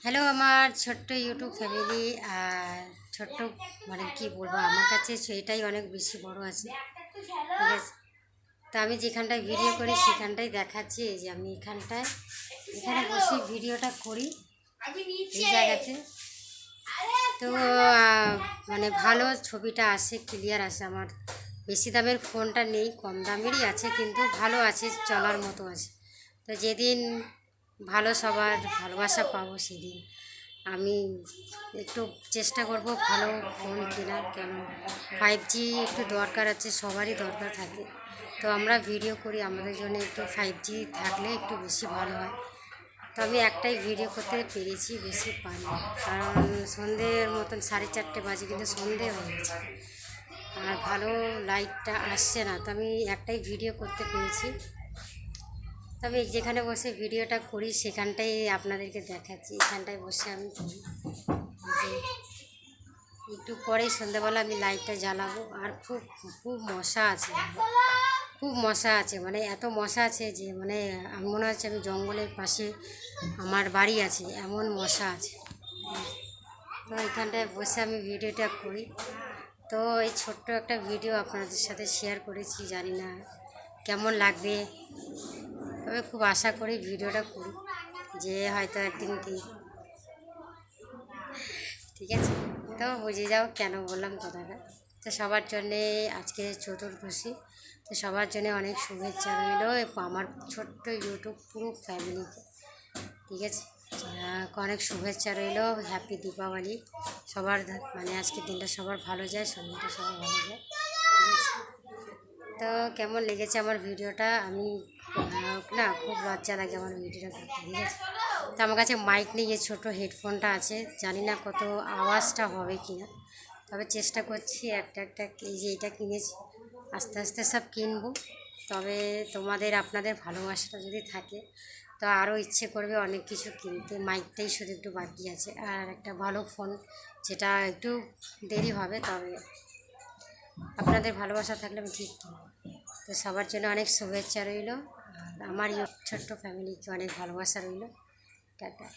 Hello আমার ছোট্ট YouTube family. আর ছোট্ট মানে কি বলবো, আমার কাছে সেটাই অনেক বেশি বড় আছে। ঠিক আছে, তো আমি যেখানটায় ভিডিও করি সেখানটাই দেখাচ্ছি। এই যে আমি এখানে বসে ভিডিওটা করি এই জায়গাতে। তো মানে ভালো ছবিটা আসে, ক্লিয়ার আসে। আমার বেশি দামের ফোনটা নেই, কম দামেরই আছে, কিন্তু ভালো আছে, চলার মতো আছে। তো যেদিন ভালো সবার ভালোবাসা পাবো সেদিন আমি একটু চেষ্টা করব ভালো ফোন কেনার। কেন 5G একটু দরকার আছে, সবারই দরকার থাকে। তো আমরা ভিডিও করি, আমাদের জন্য একটু 5G থাকলে একটু বেশি ভালো হয়। তো আমি একটাই ভিডিও করতে পেরেছি, বেশি পারি, কারণ সন্ধ্যের মতন 4:30 বাজে, কিন্তু সন্ধে হয়ে গেছে আর ভালো লাইটটা আসছে না। তো আমি একটাই ভিডিও করতে পেরেছি। তবে যেখানে বসে ভিডিওটা করি সেখানটাই আপনাদেরকে দেখাচ্ছি। এখানটায় বসে আমি করি। একটু পরেই সন্ধ্যাবেলা আমি লাইটটা জ্বালাবো। আর খুব খুব মশা আছে, খুব মশা আছে, মানে এত মশা আছে যে মানে আমি মনে হচ্ছে আমি জঙ্গলের পাশে আমার বাড়ি আছে, এমন মশা আছে। তো এখানটায় বসে আমি ভিডিওটা করি। তো এই ছোট্ট একটা ভিডিও আপনাদের সাথে শেয়ার করেছি, জানি না কেমন লাগবে, তবে খুব আশা করি ভিডিওটা করি যে হয়তো একদিন ঠিক আছে। তো বুঝে যাও কেন বললাম কথাটা। তো সবার জন্যে আজকে চতুর্দশী, তো সবার জন্য অনেক শুভেচ্ছা রইল আমার ছোট্ট ইউটিউব পুরো ফ্যামিলিকে। ঠিক আছে, অনেক শুভেচ্ছা রইল। হ্যাপি দীপাবলি। সবার মানে আজকের দিনটা সবার ভালো যায়, সন্ধ্যাটা সবার ভালো যায়। ঠিক আছে, তো কেমন লেগেছে আমার ভিডিওটা? আমি না খুব লজ্জা লাগে আমার ভিডিওটা করতে। ঠিক আছে, তো আমার কাছে মাইক নেই, এই ছোটো হেডফোনটা আছে, জানি না কত আওয়াজটা হবে কি না, তবে চেষ্টা করছি। একটা এই যে এটা কিনেছি, আস্তে আস্তে সব কিনবো। তবে তোমাদের আপনাদের ভালোবাসাটা যদি থাকে তো আরও ইচ্ছে করবে অনেক কিছু কিনতে। মাইকটাই শুধু একটু বাকি আছে, আর একটা ভালো ফোন, যেটা একটু দেরি হবে, তবে আপনাদের ভালোবাসা থাকলে আমি ঠিক কিনবো। তো সবার জন্য অনেক শুভেচ্ছা রইল, আর আমার ছোট্ট ফ্যামিলিকে অনেক ভালোবাসা রইল। টাটা।